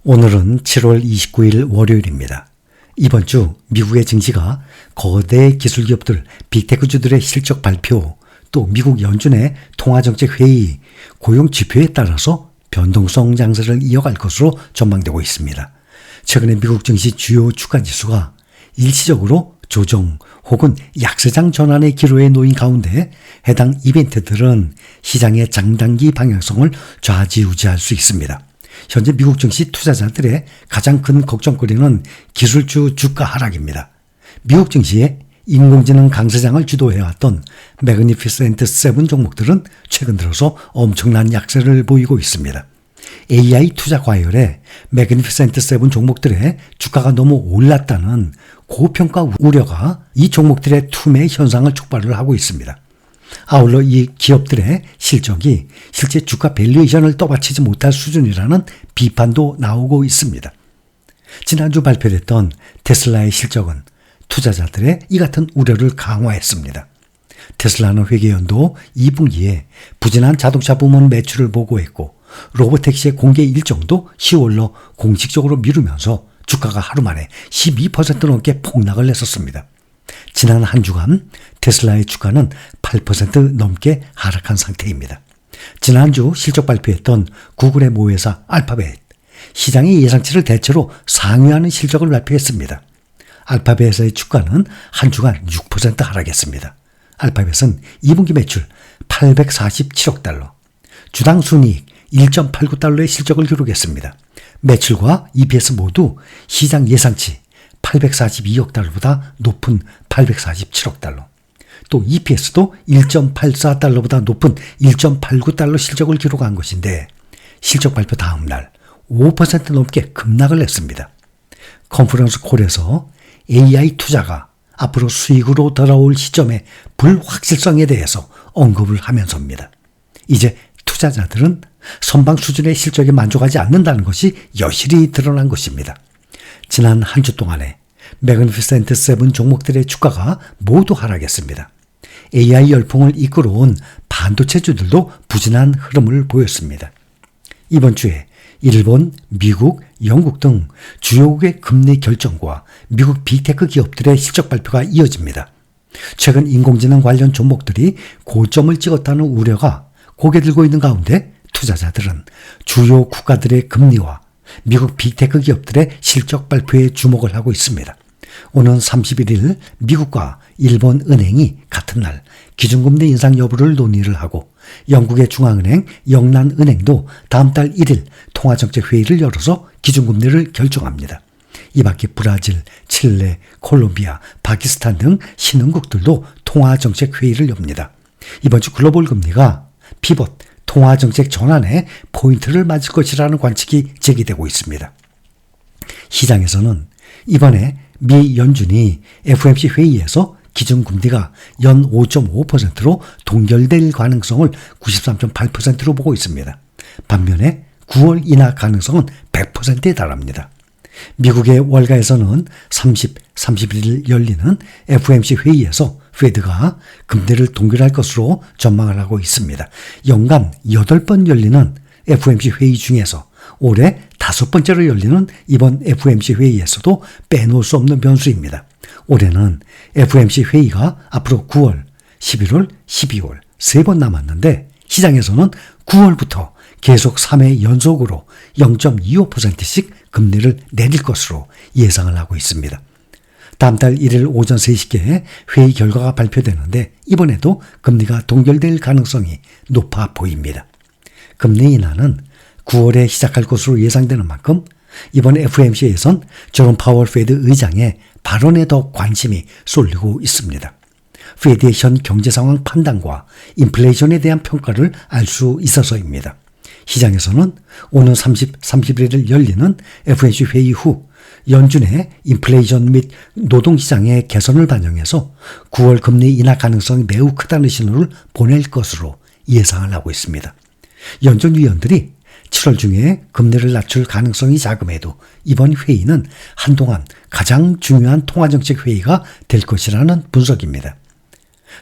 오늘은 7월 29일 월요일입니다. 이번 주 미국의 증시가 거대 기술기업들, 빅테크주들의 실적 발표, 또 미국 연준의 통화정책회의, 고용지표에 따라서 변동성 장세를 이어갈 것으로 전망되고 있습니다. 최근에 미국 증시 주요 주가지수가 일시적으로 조정 혹은 약세장 전환의 기로에 놓인 가운데 해당 이벤트들은 시장의 장단기 방향성을 좌지우지할 수 있습니다. 현재 미국 증시 투자자들의 가장 큰 걱정거리는 기술주 주가 하락입니다. 미국 증시의 인공지능 강세장을 주도해왔던 매그니피센트 7 종목들은 최근 들어서 엄청난 약세를 보이고 있습니다. AI 투자 과열에 매그니피센트 7 종목들의 주가가 너무 올랐다는 고평가 우려가 이 종목들의 투매 현상을 촉발을 하고 있습니다. 아울러 이 기업들의 실적이 실제 주가 밸류에이션을 떠받치지 못할 수준이라는 비판도 나오고 있습니다. 지난주 발표됐던 테슬라의 실적은 투자자들의 이 같은 우려를 강화했습니다. 테슬라는 회계연도 2분기에 부진한 자동차 부문 매출을 보고했고 로보택시의 공개 일정도 10월로 공식적으로 미루면서 주가가 하루 만에 12% 넘게 폭락을 했었습니다. 지난 한 주간 테슬라의 주가는 8% 넘게 하락한 상태입니다. 지난주 실적 발표했던 구글의 모회사 알파벳, 시장의 예상치를 대체로 상회하는 실적을 발표했습니다. 알파벳의 주가는 한 주간 6% 하락했습니다. 알파벳은 2분기 매출 847억 달러, 주당 순이익 1.89달러의 실적을 기록했습니다. 매출과 EPS 모두 시장 예상치 842억 달러보다 높은 847억 달러, 또 EPS도 1.84달러보다 높은 1.89달러 실적을 기록한 것인데 실적 발표 다음 날 5% 넘게 급락을 했습니다. 컨퍼런스 콜에서 AI 투자가 앞으로 수익으로 돌아올 시점의 불확실성에 대해서 언급을 하면서입니다. 이제 투자자들은 선방 수준의 실적에 만족하지 않는다는 것이 여실히 드러난 것입니다. 지난 한 주 동안에 매그니피센트 7 종목들의 주가가 모두 하락했습니다. AI 열풍을 이끌어온 반도체주들도 부진한 흐름을 보였습니다. 이번 주에 일본, 미국, 영국 등 주요국의 금리 결정과 미국 빅테크 기업들의 실적 발표가 이어집니다. 최근 인공지능 관련 종목들이 고점을 찍었다는 우려가 고개 들고 있는 가운데 투자자들은 주요 국가들의 금리와 미국 빅테크 기업들의 실적 발표에 주목을 하고 있습니다. 오는 31일 미국과 일본 은행이 같은 날 기준금리 인상 여부를 논의를 하고 영국의 중앙은행 영란은행도 다음 달 1일 통화정책회의를 열어서 기준금리를 결정합니다. 이 밖에 브라질, 칠레, 콜롬비아, 파키스탄 등 신흥국들도 통화정책회의를 엽니다. 이번 주 글로벌 금리가 피벗 통화정책 전환에 포인트를 맞을 것이라는 관측이 제기되고 있습니다. 시장에서는 이번에 미 연준이 FOMC 회의에서 기준금리가 연 5.5%로 동결될 가능성을 93.8%로 보고 있습니다. 반면에 9월 인하 가능성은 100%에 달합니다. 미국의 월가에서는 31일 열리는 FOMC 회의에서 페드가 금리를 동결할 것으로 전망을 하고 있습니다. 연간 8번 열리는 FOMC 회의 중에서 올해 5번째로 열리는 이번 FOMC 회의에서도 빼놓을 수 없는 변수입니다. 올해는 FOMC 회의가 앞으로 9월, 11월, 12월 3번 남았는데 시장에서는 9월부터 계속 3회 연속으로 0.25%씩 금리를 내릴 것으로 예상을 하고 있습니다. 다음 달 1일 오전 3시께 회의 결과가 발표되는데 이번에도 금리가 동결될 가능성이 높아 보입니다. 금리 인하는 9월에 시작할 것으로 예상되는 만큼 이번 FOMC에선 제롬 파월 페드 의장의 발언에 더 관심이 쏠리고 있습니다. 페드의 현 경제 상황 판단과 인플레이션에 대한 평가를 알 수 있어서입니다. 시장에서는 오는 31일 열리는 FOMC 회의 후 연준의 인플레이션 및 노동시장의 개선을 반영해서 9월 금리 인하 가능성이 매우 크다는 신호를 보낼 것으로 예상을 하고 있습니다. 연준 위원들이 7월 중에 금리를 낮출 가능성이 자금에도 이번 회의는 한동안 가장 중요한 통화정책 회의가 될 것이라는 분석입니다.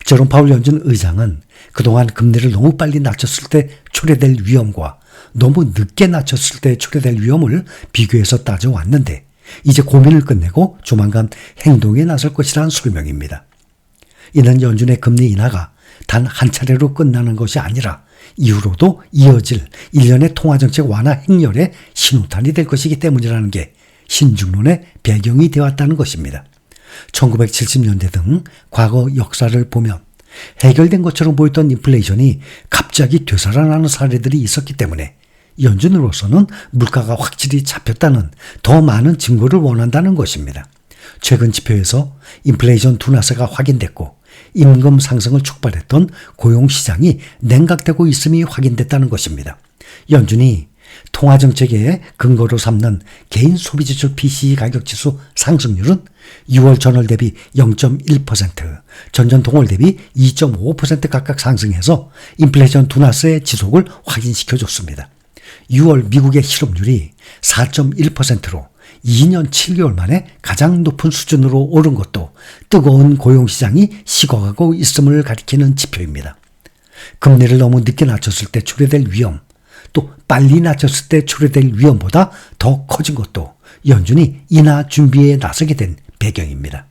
제롬 파월 연준 의장은 그동안 금리를 너무 빨리 낮췄을 때 초래될 위험과 너무 늦게 낮췄을 때 초래될 위험을 비교해서 따져왔는데 이제 고민을 끝내고 조만간 행동에 나설 것이라는 설명입니다. 이는 연준의 금리 인하가 단 한 차례로 끝나는 것이 아니라 이후로도 이어질 일련의 통화정책 완화 행렬의 신호탄이 될 것이기 때문이라는 게 신중론의 배경이 되었다는 것입니다. 1970년대 등 과거 역사를 보면 해결된 것처럼 보였던 인플레이션이 갑자기 되살아나는 사례들이 있었기 때문에 연준으로서는 물가가 확실히 잡혔다는 더 많은 증거를 원한다는 것입니다. 최근 지표에서 인플레이션 둔화세가 확인됐고 임금 상승을 촉발했던 고용시장이 냉각되고 있음이 확인됐다는 것입니다. 연준이 통화정책의 근거로 삼는 개인 소비지수 PCE 가격지수 상승률은 6월 전월 대비 0.1%, 전년 동월 대비 2.5% 각각 상승해서 인플레이션 둔화세의 지속을 확인시켜줬습니다. 6월 미국의 실업률이 4.1%로 2년 7개월 만에 가장 높은 수준으로 오른 것도 뜨거운 고용시장이 식어가고 있음을 가리키는 지표입니다. 금리를 너무 늦게 낮췄을 때 초래될 위험, 또 빨리 낮췄을 때 초래될 위험보다 더 커진 것도 연준이 인하 준비에 나서게 된 배경입니다.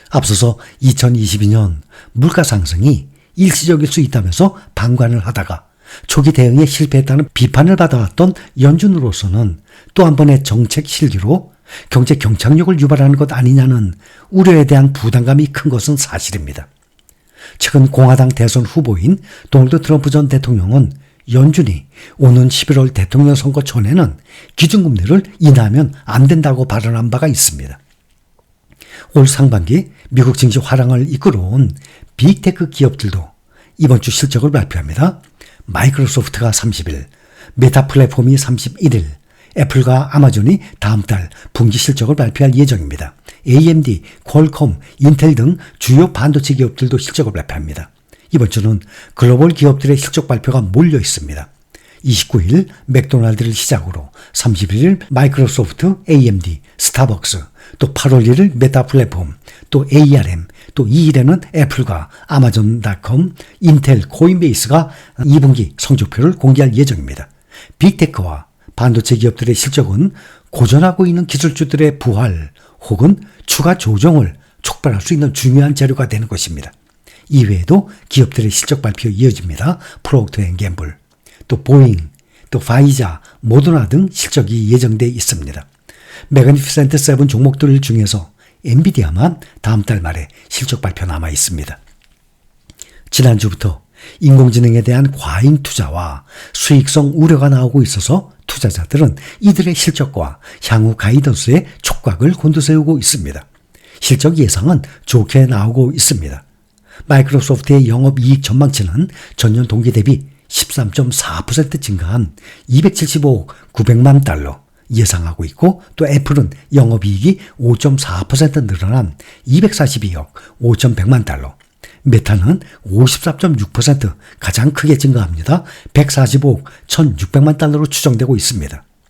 앞서서 2022년 물가 상승이 일시적일 수 있다면서 방관을 하다가 초기 대응에 실패했다는 비판을 받아왔던 연준으로서는 또 한 번의 정책 실기로 경제 경착륙을 유발하는 것 아니냐는 우려에 대한 부담감이 큰 것은 사실입니다. 최근 공화당 대선 후보인 도널드 트럼프 전 대통령은 연준이 오는 11월 대통령 선거 전에는 기준금리를 인하하면 안 된다고 발언한 바가 있습니다. 올 상반기 미국 증시 화랑을 이끌어온 빅테크 기업들도 이번 주 실적을 발표합니다. 마이크로소프트가 30일, 메타 플랫폼이 31일, 애플과 아마존이 다음 달 분기 실적을 발표할 예정입니다. AMD, 퀄컴, 인텔 등 주요 반도체 기업들도 실적을 발표합니다. 이번 주는 글로벌 기업들의 실적 발표가 몰려 있습니다. 29일 맥도날드를 시작으로 31일 마이크로소프트, AMD, 스타벅스, 또 8월 1일 메타 플랫폼, 또 ARM, 또 2일에는 애플과 아마존.com, 인텔, 코인베이스가 2분기 성적표를 공개할 예정입니다. 빅테크와 반도체 기업들의 실적은 고전하고 있는 기술주들의 부활 혹은 추가 조정을 촉발할 수 있는 중요한 재료가 되는 것입니다. 이외에도 기업들의 실적 발표 이어집니다. 프록터 앤 갬블, 또 보잉, 또 파이자, 모더나 등 실적이 예정돼 있습니다. 매그니피센트 7 종목들 중에서 엔비디아만 다음 달 말에 실적 발표 남아 있습니다. 지난주부터 인공지능에 대한 과잉 투자와 수익성 우려가 나오고 있어서 투자자들은 이들의 실적과 향후 가이던스에 촉각을 곤두세우고 있습니다. 실적 예상은 좋게 나오고 있습니다. 마이크로소프트의 영업이익 전망치는 전년 동기 대비 13.4% 증가한 275억 900만 달러 예상하고 있고, 또 애플은 영업이익이 5.4% 늘어난 242억 5,100만 달러, 메타는 54.6% 가장 크게 증가합니다. 145억 1,600만 달러로 추정되고 있습니다.